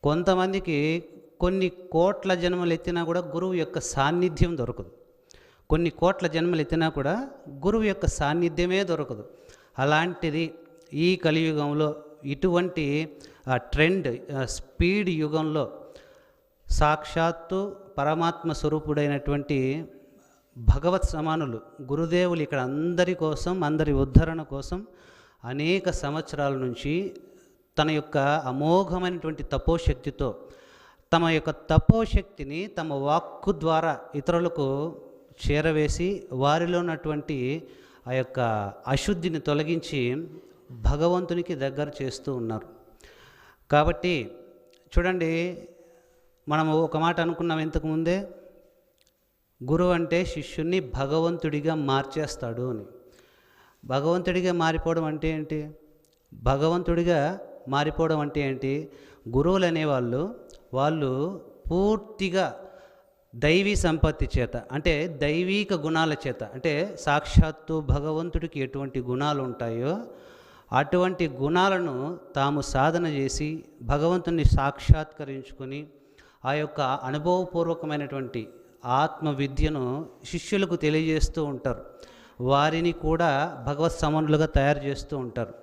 కొంతమందికి కొన్ని కోట్ల జన్మలు ఎత్తినా కూడా గురువు యొక్క సాన్నిధ్యం దొరకదు. కొన్ని కోట్ల జన్మలు ఎత్తినా కూడా గురువు యొక్క సాన్నిధ్యమే దొరకదు. అలాంటిది ఈ కలియుగంలో ఇటువంటి ట్రెండ్ స్పీడ్ యుగంలో సాక్షాత్తు పరమాత్మ స్వరూపుడైనటువంటి భగవత్ సమానులు గురుదేవులు ఇక్కడ అందరి కోసం, అందరి ఉద్ధరణ కోసం అనేక సంవత్సరాల నుంచి తన యొక్క అమోఘమైనటువంటి తపోశక్తితో, తమ యొక్క తపోశక్తిని తమ వాక్కు ద్వారా ఇతరులకు చేరవేసి వారిలో ఉన్నటువంటి ఆ యొక్క అశుద్ధిని తొలగించి భగవంతునికి దగ్గర చేస్తూ ఉన్నారు. కాబట్టి చూడండి, మనము ఒక మాట అనుకున్నాం ఇంతకుముందే, గురువు అంటే శిష్యుణ్ణి భగవంతుడిగా మార్చేస్తాడు అని. భగవంతుడిగా మారిపోవడం అంటే ఏంటి? భగవంతుడిగా మారిపోవడం అంటే ఏంటి? గురువులు అనేవాళ్ళు పూర్తిగా దైవీ సంపత్తి చేత, అంటే దైవీక గుణాల చేత, అంటే సాక్షాత్తు భగవంతుడికి ఎటువంటి గుణాలు ఉంటాయో అటువంటి గుణాలను తాము సాధన చేసి భగవంతుని సాక్షాత్కరించుకొని ఆ యొక్క అనుభవపూర్వకమైనటువంటి ఆత్మ విద్యను శిష్యులకు తెలియజేస్తూ ఉంటారు. వారిని కూడా భగవత్ సమానులుగా తయారు చేస్తూ ఉంటారు.